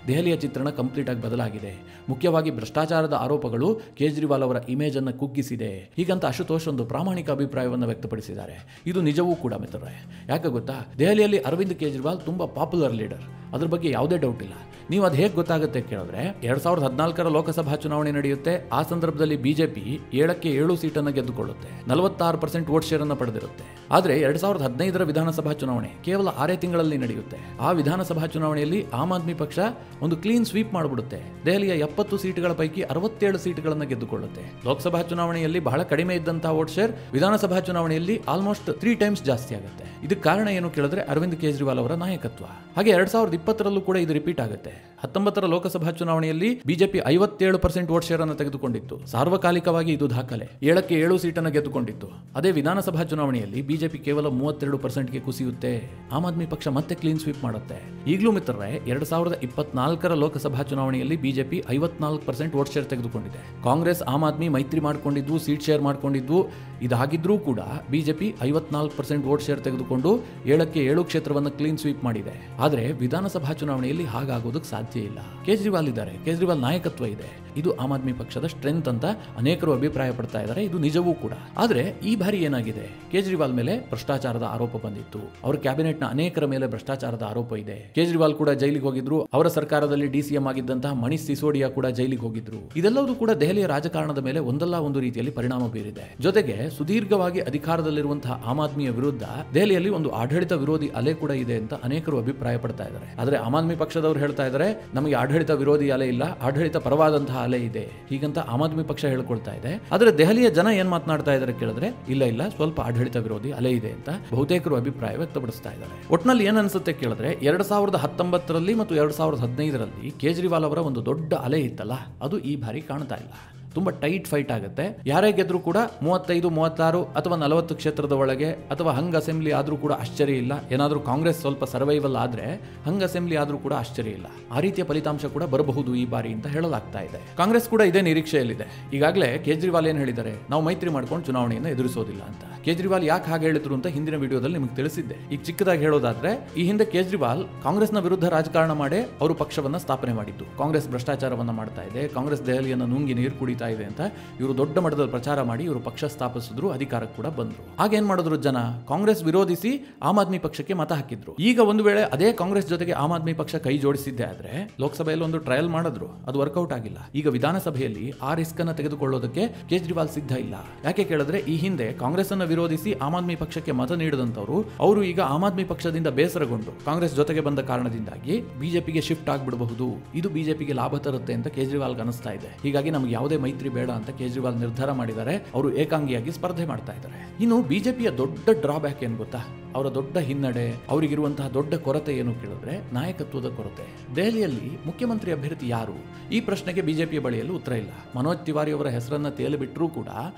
ದೆಹಲಿಯ ಚಿತ್ರಣ ಕಂಪ್ಲೀಟ್ ಆಗಿ ಬದಲಾಗಿದೆ. ಮುಖ್ಯವಾಗಿ ಭ್ರಷ್ಟಾಚಾರದ ಆರೋಪಗಳು ಕೇಜ್ರಿವಾಲ್ ಅವರ ಇಮೇಜ್ ಅನ್ನು ಕುಗ್ಗಿಸಿದೆ. ಹೀಗಂತ ಅಶುತೋಷ್ ಒಂದು ಪ್ರಾಮಾಣಿಕ ಅಭಿಪ್ರಾಯವನ್ನು ವ್ಯಕ್ತಪಡಿಸಿದ್ದಾರೆ. ಇದು ನಿಜವೂ ಕೂಡ ಮಿತ್ರರೇ. ಯಾಕೆ ಗೊತ್ತಾ, ದೆಹಲಿಯಲ್ಲಿ ಅರವಿಂದ್ ಕೇಜ್ರಿವಾಲ್ ತುಂಬಾ ಪಾಪ್ಯುಲರ್ ಲೀಡರ್, ಅದ್ರ ಬಗ್ಗೆ ಯಾವುದೇ ಡೌಟ್ ಇಲ್ಲ. ನೀವು ಅದು ಹೇಗೆ ಗೊತ್ತಾಗುತ್ತೆ ಕೇಳಿದ್ರೆ, 2014ರ ಲೋಕಸಭಾ ಚುನಾವಣೆ ನಡೆಯುತ್ತೆ. ಆ ಸಂದರ್ಭದಲ್ಲಿ ಬಿಜೆಪಿ 7ಕ್ಕೆ 7 ಸೀಟನ್ನು ಗೆದ್ದುಕೊಳ್ಳುತ್ತೆ, 46% ವೋಟ್ ಶೇರ್ ಅನ್ನು ಪಡೆದಿರುತ್ತೆ. ಆದ್ರೆ 2015ರ ವಿಧಾನಸಭಾ ಚುನಾವಣೆ ಕೇವಲ 6 ತಿಂಗಳಲ್ಲಿ ನಡೆಯುತ್ತೆ. ಆ ವಿಧಾನಸಭಾ ಚುನಾವಣೆಯಲ್ಲಿ ಆಮ್ ಆದ್ಮಿ ಪಕ್ಷ ಒಂದು ಕ್ಲೀನ್ ಸ್ವೀಪ್ ಮಾಡಿಬಿಡುತ್ತೆ. ದೆಹಲಿಯ 70 ಸೀಟ್ಗಳ ಪೈಕಿ 67 ಸೀಟ್ಗಳನ್ನು ಗೆದ್ದುಕೊಳ್ಳುತ್ತೆ. ಲೋಕಸಭಾ ಚುನಾವಣೆಯಲ್ಲಿ ಬಹಳ ಕಡಿಮೆ ಇದ್ದಂತಹ ವೋಟ್ ಶೇರ್ ವಿಧಾನಸಭಾ ಚುನಾವಣೆಯಲ್ಲಿ ಆಲ್ಮೋಸ್ಟ್ 3 ಟೈಮ್ಸ್ ಜಾಸ್ತಿ ಆಗುತ್ತೆ. ಇದಕ್ಕೆ ಕಾರಣ ಏನು ಕೇಳಿದ್ರೆ ಅರವಿಂದ್ ಕೇಜ್ರಿವಾಲ್ ಅವರ ನಾಯಕತ್ವ. ಹಾಗೆ 2020ರಲ್ಲೂ ಕೂಡ ಇದು ರಿಪೀಟ್ ಆಗುತ್ತೆ. 19ರ ಲೋಕಸಭಾ ಚುನಾವಣೆಯಲ್ಲಿ ಬಿಜೆಪಿ 57% ವೋಟ್ ಶೇರ್ ಅನ್ನು ತೆಗೆದುಕೊಂಡಿತ್ತು. ಸಾರ್ವಕಾಲಿಕವಾಗಿ ಇದು ದಾಖಲೆ. 7ಕ್ಕೆ 7 ಸೀಟನ್ನು ಗೆದ್ದುಕೊಂಡಿತ್ತು. ಅದೇ ವಿಧಾನಸಭಾ ಚುನಾವಣೆಯಲ್ಲಿ ಬಿಜೆಪಿ ಕೇವಲ 32%ಗೆ ಕುಸಿಯುತ್ತೆ. ಆಮ್ ಆದ್ಮಿ ಪಕ್ಷ ಮತ್ತೆ ಕ್ಲೀನ್ ಸ್ವೀಪ್ ಮಾಡುತ್ತೆ. ಈಗಲೂ ಮಿತ್ರರೇ, 2024ರ ಲೋಕಸಭಾ ಚುನಾವಣೆಯಲ್ಲಿ ಬಿಜೆಪಿ 54% ವೋಟ್ ಶೇರ್ ತೆಗೆದುಕೊಂಡಿದೆ. ಕಾಂಗ್ರೆಸ್ ಆಮ್ ಆದ್ಮಿ ಮೈತ್ರಿ ಮಾಡಿಕೊಂಡಿದ್ವು, ಸೀಟ್ ಶೇರ್ ಮಾಡಿಕೊಂಡಿದ್ವು. ಇದಾಗಿದ್ರೂ ಕೂಡ ಬಿಜೆಪಿ 54% ವೋಟ್ ಶೇರ್ ತೆಗೆದುಕೊಂಡು 7ಕ್ಕೆ 7 ಕ್ಷೇತ್ರವನ್ನು ಕ್ಲೀನ್ ಸ್ವೀಪ್ ಮಾಡಿದೆ. ಆದರೆ ವಿಧಾನಸಭಾ ಚುನಾವಣೆಯಲ್ಲಿ ಹಾಗಾಗೋದಕ್ಕೆ ಸಾಧ್ಯ ಸಾಧ್ಯ ಇಲ್ಲ. ಕೇಜ್ರಿವಾಲ್ ಇದ್ದಾರೆ, ಕೇಜ್ರಿವಾಲ್ ನಾಯಕತ್ವ ಇದೆ, ಇದು ಆಮ್ ಆದ್ಮಿ ಪಕ್ಷದ ಸ್ಟ್ರೆಂತ್ ಅಂತ ಅನೇಕರು ಅಭಿಪ್ರಾಯ ಪಡ್ತಾ ಇದ್ದಾರೆ. ಇದು ನಿಜವೂ ಕೂಡ. ಆದ್ರೆ ಈ ಬಾರಿ ಏನಾಗಿದೆ, ಕೇಜ್ರಿವಾಲ್ ಮೇಲೆ ಭ್ರಷ್ಟಾಚಾರದ ಆರೋಪ ಬಂದಿತ್ತು. ಅವರ ಕ್ಯಾಬಿನೆಟ್ ನ ಅನೇಕರ ಮೇಲೆ ಭ್ರಷ್ಟಾಚಾರದ ಆರೋಪ ಇದೆ. ಕೇಜ್ರಿವಾಲ್ ಕೂಡ ಜೈಲಿಗೆ ಹೋಗಿದ್ರು. ಅವರ ಸರ್ಕಾರದಲ್ಲಿ DCM ಆಗಿದ್ದಂತಹ ಮನೀಶ್ ಸಿಸೋಡಿಯಾ ಕೂಡ ಜೈಲಿಗೆ ಹೋಗಿದ್ರು. ಇದೆಲ್ಲವೂ ಕೂಡ ದೆಹಲಿಯ ರಾಜಕಾರಣದ ಮೇಲೆ ಒಂದಲ್ಲ ಒಂದು ರೀತಿಯಲ್ಲಿ ಪರಿಣಾಮ ಬೀರಿದೆ. ಜೊತೆಗೆ ಸುದೀರ್ಘವಾಗಿ ಅಧಿಕಾರದಲ್ಲಿರುವಂತಹ ಆಮ್ ಆದ್ಮಿಯ ವಿರುದ್ಧ ದೆಹಲಿಯಲ್ಲಿ ಒಂದು ಆಡಳಿತ ವಿರೋಧಿ ಅಲೆ ಕೂಡ ಇದೆ ಅಂತ ಅನೇಕರು ಅಭಿಪ್ರಾಯ ಪಡ್ತಾ ಇದ್ದಾರೆ. ಆದ್ರೆ ಆಮ್ ಆದ್ಮಿ ಪಕ್ಷದವರು ಹೇಳ್ತಾ ಇದ್ದಾರೆ, ನಮಗೆ ಆಡಳಿತ ವಿರೋಧಿ ಅಲೆ ಇಲ್ಲ, ಆಡಳಿತ ಪರವಾದಂತಹ ಅಲೆ ಇದೆ ಹೀಗಂತ ಆಮ್ ಆದ್ಮಿ ಪಕ್ಷ ಹೇಳ್ಕೊಳ್ತಾ ಇದೆ. ಆದ್ರೆ ದೆಹಲಿಯ ಜನ ಏನ್ ಮಾತನಾಡ್ತಾ ಇದ್ದಾರೆ ಕೇಳಿದ್ರೆ, ಇಲ್ಲ ಸ್ವಲ್ಪ ಆಡಳಿತ ವಿರೋಧಿ ಅಲೆ ಇದೆ ಅಂತ ಬಹುತೇಕರು ಅಭಿಪ್ರಾಯ ವ್ಯಕ್ತಪಡಿಸ್ತಾ ಇದ್ದಾರೆ. ಒಟ್ನಲ್ಲಿ ಏನ್ ಅನ್ಸುತ್ತೆ ಕೇಳಿದ್ರೆ, 2019ರಲ್ಲಿ ಮತ್ತು 2015ರಲ್ಲಿ ಕೇಜ್ರಿವಾಲ್ ಅವರ ಒಂದು ದೊಡ್ಡ ಅಲೆ ಇತ್ತಲ್ಲ, ಅದು ಈ ಬಾರಿ ಕಾಣ್ತಾ ಇಲ್ಲ. ತುಂಬಾ ಟೈಟ್ ಫೈಟ್ ಆಗುತ್ತೆ. ಯಾರೇ ಗೆದ್ರು ಕೂಡ 35, 36 ಅಥವಾ 40 ಕ್ಷೇತ್ರದ ಒಳಗೆ ಅಥವಾ ಹಂಗ್ ಅಸೆಂಬ್ಲಿ ಆದ್ರೂ ಕೂಡ ಆಶ್ಚರ್ಯ ಇಲ್ಲ. ಏನಾದ್ರೂ ಕಾಂಗ್ರೆಸ್ ಸ್ವಲ್ಪ ಸರ್ವೈವಲ್ ಆದ್ರೆ ಹಂಗ್ ಅಸೆಂಬ್ಲಿ ಆದ್ರೂ ಕೂಡ ಆಶ್ಚರ್ಯ ಇಲ್ಲ. ಆ ರೀತಿಯ ಫಲಿತಾಂಶ ಕೂಡ ಬರಬಹುದು ಈ ಬಾರಿ ಅಂತ ಹೇಳಲಾಗ್ತಾ ಇದೆ. ಕಾಂಗ್ರೆಸ್ ಕೂಡ ಇದೇ ನಿರೀಕ್ಷೆಯಲ್ಲಿದೆ. ಈಗಾಗಲೇ ಕೇಜ್ರಿವಾಲ್ ಏನ್ ಹೇಳಿದ್ದಾರೆ, ನಾವು ಮೈತ್ರಿ ಮಾಡ್ಕೊಂಡು ಚುನಾವಣೆಯನ್ನು ಎದುರಿಸೋದಿಲ್ಲ ಅಂತ. ಕೇಜ್ರಿವಾಲ್ ಯಾಕೆ ಹಾಗೆ ಹೇಳಿದ್ರು ಅಂತ ಹಿಂದಿನ ವಿಡಿಯೋದಲ್ಲಿ ನಿಮಗೆ ತಿಳಿಸಿದ್ದೆ. ಈಗ ಚಿಕ್ಕದಾಗಿ ಹೇಳೋದಾದ್ರೆ, ಈ ಹಿಂದೆ ಕೇಜ್ರಿವಾಲ್ ಕಾಂಗ್ರೆಸ್ನ ವಿರುದ್ಧ ರಾಜಕಾರಣ ಮಾಡಿ ಅವರು ಪಕ್ಷವನ್ನ ಸ್ಥಾಪನೆ ಮಾಡಿದ್ದು. ಕಾಂಗ್ರೆಸ್ ಭ್ರಷ್ಟಾಚಾರವನ್ನ ಮಾಡ್ತಾ ಇದೆ, ಕಾಂಗ್ರೆಸ್ ದೆಹಲಿಯನ್ನು ನುಂಗಿ ನೀರು ಕುಡಿತಾ ಇದೆ ಅಂತ ಇವರು ದೊಡ್ಡ ಮಟ್ಟದಲ್ಲಿ ಪ್ರಚಾರ ಮಾಡಿ ಇವರು ಪಕ್ಷ ಸ್ಥಾಪಿಸಿದ್ರು, ಅಧಿಕಾರಕ್ಕೆ ಕೂಡ ಬಂದ್ರು. ಆಗೇನ್ ಮಾಡಿದ್ರು ಜನ, ಕಾಂಗ್ರೆಸ್ ವಿರೋಧಿಸಿ ಆಮ್ ಆದ್ಮಿ ಪಕ್ಷಕ್ಕೆ ಮತ ಹಾಕಿದ್ರು. ಈಗ ಒಂದು ವೇಳೆ ಅದೇ ಕಾಂಗ್ರೆಸ್ ಜೊತೆಗೆ ಆಮ್ ಆದ್ಮಿ ಪಕ್ಷ ಕೈ ಜೋಡಿಸಿದ್ದೆ ಆದ್ರೆ ಲೋಕಸಭೆಯಲ್ಲಿ ಒಂದು ಟ್ರಯಲ್ ಮಾಡಿದ್ರು, ಅದು ವರ್ಕೌಟ್ ಆಗಿಲ್ಲ. ಈಗ ವಿಧಾನಸಭೆಯಲ್ಲಿ ಆ ರಿಸ್ಕ್ ಅನ್ನ ತೆಗೆದುಕೊಳ್ಳೋದಕ್ಕೆ ಕೇಜ್ರಿವಾಲ್ ಸಿದ್ಧ ಇಲ್ಲ. ಯಾಕೆ ಕೇಳಿದ್ರೆ, ಈ ಹಿಂದೆ ಕಾಂಗ್ರೆಸ್ ಅನ್ನ ವಿರೋಧಿಸಿ ಆಮ್ ಆದ್ಮಿ ಪಕ್ಷಕ್ಕೆ ಮತ ನೀಡಿದಂತವರು ಅವರು ಈಗ ಆಮ್ ಆದ್ಮಿ ಪಕ್ಷದಿಂದ ಬೇಸರಗೊಂಡು ಕಾಂಗ್ರೆಸ್ ಜೊತೆಗೆ ಬಂದ ಕಾರಣದಿಂದಾಗಿ ಬಿಜೆಪಿಗೆ ಶಿಫ್ಟ್ ಆಗ್ಬಿಡಬಹುದು. ಇದು ಬಿಜೆಪಿಗೆ ಲಾಭ ತರುತ್ತೆ ಅಂತ ಕೇಜ್ರಿವಾಲ್ ಅನಿಸ್ತಾ ಇದೆ. ಹೀಗಾಗಿ ನಮ್ಗೆ ಯಾವುದೇ ಮೈತ್ರಿ ಬೇಡ ಅಂತ ಕೇಜ್ರಿವಾಲ್ ನಿರ್ಧಾರ ಮಾಡಿದ್ದಾರೆ. ಅವರು ಏಕಾಂಗಿಯಾಗಿ ಸ್ಪರ್ಧೆ ಮಾಡ್ತಾ ಇದ್ದಾರೆ. ಇನ್ನು ಬಿಜೆಪಿಯ ದೊಡ್ಡ ಡ್ರಾಬ್ಯಾಕ್ ಏನು ಗೊತ್ತಾ, ಅವರ ದೊಡ್ಡ ಹಿನ್ನಡೆ, ಅವರಿಗಿರುವಂತಹ ದೊಡ್ಡ ಕೊರತೆ ಏನು ಕೇಳಿದ್ರೆ ನಾಯಕತ್ವದ ಕೊರತೆ. ದೆಹಲಿಯಲ್ಲಿ ಮುಖ್ಯಮಂತ್ರಿ ಅಭ್ಯರ್ಥಿ ಯಾರು, ಈ ಪ್ರಶ್ನೆಗೆ ಬಿಜೆಪಿಯ ಬಳಿಯಲ್ಲಿ ಉತ್ತರ ಇಲ್ಲ. ಮನೋಜ್ ತಿವಾರಿ ಅವರ ಹೆಸರನ್ನ ತೇಲಿ ಬಿಟ್ಟರೂ ಕೂಡ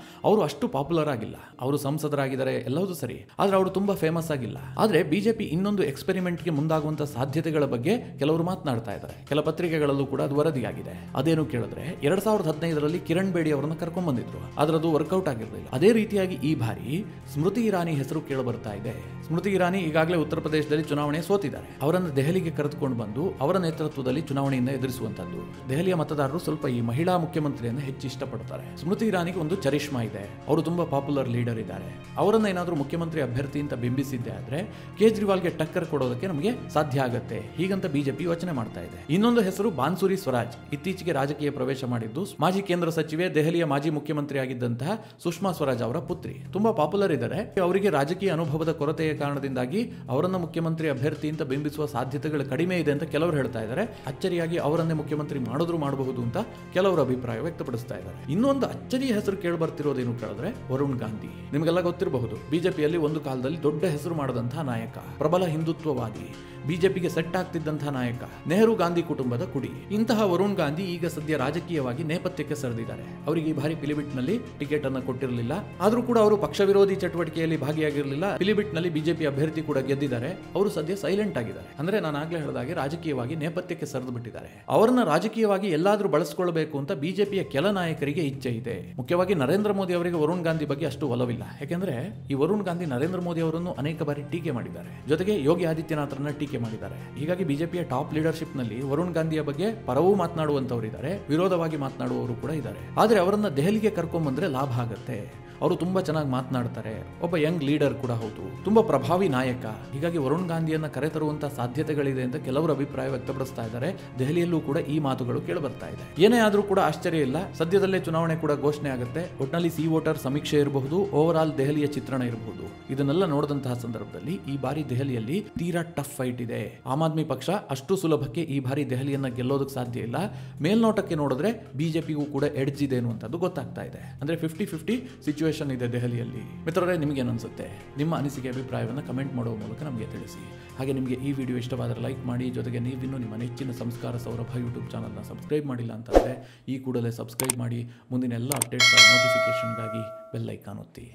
ಅವರು ಅಷ್ಟು ಪಾಪ್ಯುಲರ್ ಆಗಿಲ್ಲ. ಅವರು ಸಂಸದರಾಗಿದ್ದಾರೆ, ಎಲ್ಲವೂ ಸರಿ, ಆದ್ರೆ ಅವರು ತುಂಬಾ ಫೇಮಸ್ ಆಗಿಲ್ಲ. ಆದ್ರೆ ಬಿಜೆಪಿ ಇನ್ನೊಂದು ಎಕ್ಸ್ಪೆರಿಮೆಂಟ್ಗೆ ಮುಂದಾಗುವಂತಹ ಸಾಧ್ಯತೆಗಳ ಬಗ್ಗೆ ಕೆಲವರು ಮಾತನಾಡ್ತಾ ಇದ್ದಾರೆ. ಕೆಲ ಪತ್ರಿಕೆಗಳಲ್ಲೂ ಕೂಡ ಅದು ವರದಿಯಾಗಿದೆ. ಅದೇನು ಕೇಳಿದ್ರೆ, 2015ರಲ್ಲಿ ಕಿರಣ್ ಬೇಡಿ ಅವರನ್ನು ಕರ್ಕೊಂಡ್ ಬಂದಿದ್ರು, ಆದ್ರೆ ಅದು ವರ್ಕೌಟ್ ಆಗಿರಲಿಲ್ಲ. ಅದೇ ರೀತಿಯಾಗಿ ಈ ಬಾರಿ ಸ್ಮೃತಿ ಇರಾನಿ ಹೆಸರು ಕೇಳ ಬರ್ತಾ ಇದೆ. ಸ್ಮೃತಿ ಇರಾನಿ ಈಗಾಗಲೇ ಉತ್ತರ ಪ್ರದೇಶದಲ್ಲಿ ಚುನಾವಣೆ ಸೋತಿದ್ದಾರೆ. ಅವರನ್ನು ದೆಹಲಿಗೆ ಕರೆದುಕೊಂಡು ಬಂದು ಅವರ ನೇತೃತ್ವದಲ್ಲಿ ಚುನಾವಣೆಯಿಂದ ಎದುರಿಸುವಂತದ್ದು. ದೆಹಲಿಯ ಮತದಾರರು ಸ್ವಲ್ಪ ಈ ಮಹಿಳಾ ಮುಖ್ಯಮಂತ್ರಿಯನ್ನು ಹೆಚ್ಚು ಇಷ್ಟಪಡ್ತಾರೆ. ಸ್ಮೃತಿ ಇರಾನಿಗೆ ಒಂದು ಚರಿಷ್ಮಾ ಇದೆ, ಅವರು ತುಂಬಾ ಪಾಪ್ಯುಲರ್ ಲೀಡರ್ ಇದ್ದಾರೆ. ಅವರನ್ನ ಏನಾದರೂ ಮುಖ್ಯಮಂತ್ರಿ ಅಭ್ಯರ್ಥಿ ಅಂತ ಬಿಂಬಿಸಿದ್ದೆ ಆದ್ರೆ ಕೇಜ್ರಿವಾಲ್ಗೆ ಟಕ್ಕರ್ ಕೊಡೋದಕ್ಕೆ ನಮಗೆ ಸಾಧ್ಯ ಆಗುತ್ತೆ, ಹೀಗಂತ ಬಿಜೆಪಿ ಯೋಚನೆ ಮಾಡ್ತಾ ಇದೆ. ಇನ್ನೊಂದು ಹೆಸರು ಬಾನ್ಸುರಿ ಸ್ವರಾಜ್. ಇತ್ತೀಚೆಗೆ ರಾಜಕೀಯ ಪ್ರವೇಶ ಮಾಡಿದ್ದು ಮಾಜಿ ಕೇಂದ್ರ ಸಚಿವೆ, ದೆಹಲಿಯ ಮಾಜಿ ಮುಖ್ಯಮಂತ್ರಿ ಆಗಿದ್ದಂತಹ ಸುಷ್ಮಾ ಸ್ವರಾಜ್ ಅವರ ಪುತ್ರಿ. ತುಂಬಾ ಪಾಪ್ಯುಲರ್ ಇದ್ದಾರೆ. ಅವರಿಗೆ ರಾಜಕೀಯ ಅನುಭವದ ಕೊರತೆಯ ಕಾರಣದಿಂದಾಗಿ ಅವರನ್ನ ಮುಖ್ಯಮಂತ್ರಿ ಅಭ್ಯರ್ಥಿ ಅಂತ ಬಿಂಬಿಸುವ ಸಾಧ್ಯತೆಗಳು ಕಡಿಮೆ ಇದೆ ಅಂತ ಕೆಲವರು ಹೇಳ್ತಾ ಇದ್ದಾರೆ. ಅಚ್ಚರಿಯಾಗಿ ಅವರನ್ನೇ ಮುಖ್ಯಮಂತ್ರಿ ಮಾಡಬಹುದು ಅಂತ ಕೆಲವರು ಅಭಿಪ್ರಾಯ ವ್ಯಕ್ತಪಡಿಸ್ತಾ ಇದ್ದಾರೆ. ಇನ್ನೊಂದು ಅಚ್ಚರಿಯ ಹೆಸರು ಕೇಳಿ ಬರ್ತಿರೋದೇನು ಕೇಳಿದ್ರೆ ವರುಣ್ ಗಾಂಧಿ. ನಿಮಗೆಲ್ಲ ಗೊತ್ತಿರಬಹುದು, ಬಿಜೆಪಿಯಲ್ಲಿ ಒಂದು ಕಾಲದಲ್ಲಿ ದೊಡ್ಡ ಹೆಸರು ಮಾಡದಂತಹ ನಾಯಕ, ಪ್ರಬಲ ಹಿಂದುತ್ವವಾದಿ, ಬಿಜೆಪಿಗೆ ಸೆಟ್ ಆಗ್ತಿದ್ದಂತಹ ನಾಯಕ, ನೆಹರು ಗಾಂಧಿ ಕುಟುಂಬದ ಕುಡಿ. ಇಂತಹ ವರುಣ್ ಗಾಂಧಿ ಈಗ ಸದ್ಯ ರಾಜಕೀಯವಾಗಿ ನೇಪಥ್ಯಕ್ಕೆ ಸರಿದಿದ್ದಾರೆ. ಅವರಿಗೆ ಈ ಬಾರಿ ಪಿಲಿಭಿಟ್ನಲ್ಲಿ ಟಿಕೆಟ್ ಅನ್ನು ಕೊಟ್ಟಿರಲಿಲ್ಲ, ಆದ್ರೂ ಕೂಡ ಅವರು ಪಕ್ಷ ವಿರೋಧಿ ಚಟುವಟಿಕೆಯಲ್ಲಿ ಭಾಗಿಯಾಗಿರಲಿಲ್ಲ. ಪಿಲಿಭಿಟ್ನಲ್ಲಿ ಬಿಜೆಪಿ ಅಭ್ಯರ್ಥಿ ಕೂಡ ಗೆದ್ದಿದ್ದಾರೆ. ಅವರು ಸದ್ಯ ಸೈಲೆಂಟ್ ಆಗಿದ್ದಾರೆ. ಅಂದ್ರೆ ನಾನು ಆಗ್ಲೇ ಹೇಳಿದಾಗೆ ರಾಜಕೀಯವಾಗಿ ನೇಪಥ್ಯಕ್ಕೆ ಸರಿದು ಬಿಟ್ಟಿದ್ದಾರೆ. ಅವರನ್ನ ರಾಜಕೀಯವಾಗಿ ಎಲ್ಲಾದ್ರೂ ಬಳಸಿಕೊಳ್ಳಬೇಕು ಅಂತ ಬಿಜೆಪಿಯ ಕೆಲ ನಾಯಕರಿಗೆ ಇಚ್ಛೆ ಇದೆ. ಮುಖ್ಯವಾಗಿ ನರೇಂದ್ರ ಮೋದಿ ಅವರಿಗೆ ವರುಣ್ ಗಾಂಧಿ ಬಗ್ಗೆ ಅಷ್ಟು ಒಲವಿಲ್ಲ. ಯಾಕೆಂದ್ರೆ ಈ ವರುಣ್ ಗಾಂಧಿ ನರೇಂದ್ರ ಮೋದಿ ಅವರನ್ನು ಅನೇಕ ಬಾರಿ ಟೀಕೆ ಮಾಡಿದ್ದಾರೆ, ಜೊತೆಗೆ ಯೋಗಿ ಆದಿತ್ಯನಾಥರನ್ನ ಟೀಕೆ ಮಾಡಿದ್ದಾರೆ. ಹೀಗಾಗಿ ಬಿಜೆಪಿಯ ಟಾಪ್ ಲೀಡರ್ಶಿಪ್ ನಲ್ಲಿ ವರುಣ್ ಗಾಂಧಿಯ ಬಗ್ಗೆ ಪರವೂ ಮಾತನಾಡುವಂತವರು ಇದ್ದಾರೆ, ವಿರೋಧವಾಗಿ ಮಾತನಾಡುವವರು ಕೂಡ ಇದ್ದಾರೆ. ಆದ್ರೆ ಅವರನ್ನ ದೆಹಲಿಗೆ ಕರ್ಕೊಂಡ್ ಬಂದ್ರೆ ಲಾಭ ಆಗುತ್ತೆ. ಅವರು ತುಂಬಾ ಚೆನ್ನಾಗಿ ಮಾತನಾಡ್ತಾರೆ, ಒಬ್ಬ ಯಂಗ್ ಲೀಡರ್ ಕೂಡ ಹೌದು, ತುಂಬಾ ಪ್ರಭಾವಿ ನಾಯಕ. ಹೀಗಾಗಿ ವರುಣ್ ಗಾಂಧಿಯನ್ನ ಕರೆತರುವಂತಹ ಸಾಧ್ಯತೆಗಳಿದೆ ಅಂತ ಕೆಲವರು ಅಭಿಪ್ರಾಯ ವ್ಯಕ್ತಪಡಿಸ್ತಾ ಇದ್ದಾರೆ. ದೆಹಲಿಯಲ್ಲೂ ಕೂಡ ಈ ಮಾತುಗಳು ಕೇಳಿ ಬರ್ತಾ ಇದೆ. ಏನೇ ಆದ್ರೂ ಕೂಡ ಆಶ್ಚರ್ಯ ಇಲ್ಲ, ಸದ್ಯದಲ್ಲೇ ಚುನಾವಣೆ ಕೂಡ ಘೋಷಣೆ ಆಗುತ್ತೆ. ಒಟ್ನಲ್ಲಿ ಸಿ ವೋಟರ್ ಸಮೀಕ್ಷೆ ಇರಬಹುದು, ಓವರ್ ಆಲ್ ದೆಹಲಿಯ ಚಿತ್ರಣ ಇರಬಹುದು. ಇದನ್ನೆಲ್ಲ ನೋಡಿದಂತಹ ಸಂದರ್ಭದಲ್ಲಿ ಈ ಬಾರಿ ದೆಹಲಿಯಲ್ಲಿ ತೀರಾ ಟಫ್ ಫೈಟ್ ಇದೆ. ಆಮ್ ಆದ್ಮಿ ಪಕ್ಷ ಅಷ್ಟು ಸುಲಭಕ್ಕೆ ಈ ಬಾರಿ ದೆಹಲಿಯನ್ನ ಗೆಲ್ಲೋದಕ್ಕೆ ಸಾಧ್ಯ ಇಲ್ಲ. ಮೇಲ್ನೋಟಕ್ಕೆ ನೋಡಿದ್ರೆ ಬಿಜೆಪಿಗೂ ಕೂಡ ಎಡ್ಜ್ ಇದೆ ಅನ್ನುವಂಥದ್ದು ಗೊತ್ತಾಗ್ತಾ ಇದೆ. ಅಂದ್ರೆ 50-50 ಸಿಚುವೇಶನ್ ಇದೆ ದೆಹಲಿಯಲ್ಲಿ. ಮಿತ್ರರೇ, ನಿಮಗೆ ಅನಿಸುತ್ತೆ? ನಿಮ್ಮ ಅನಿಸಿಕೆ ಅಭಿಪ್ರಾಯವನ್ನು ಕಮೆಂಟ್ ಮಾಡುವ ಮೂಲಕ ನಮಗೆ ತಿಳಿಸಿ. ಹಾಗೆ ನಿಮಗೆ ಈ ವಿಡಿಯೋ ಇಷ್ಟವಾದರೆ ಲೈಕ್ ಮಾಡಿ. ಜೊತೆಗೆ ನೀವಿನ್ನೂ ನಿಮ್ಮ ನೆಚ್ಚಿನ ಸಂಸ್ಕಾರ ಸೌರಭ ಯೂಟ್ಯೂಬ್ ಚಾನಲ್ನ ಸಬ್ಸ್ಕ್ರೈಬ್ ಮಾಡಿಲ್ಲ ಅಂತಂದರೆ ಈ ಕೂಡಲೇ ಸಬ್ಸ್ಕ್ರೈಬ್ ಮಾಡಿ. ಮುಂದಿನ ಎಲ್ಲ ಅಪ್ಡೇಟ್ಸ್ ನೋಟಿಫಿಕೇಶನ್ಗಾಗಿ ಬೆಲ್ ಐಕಾನ್ ಒತ್ತಿ.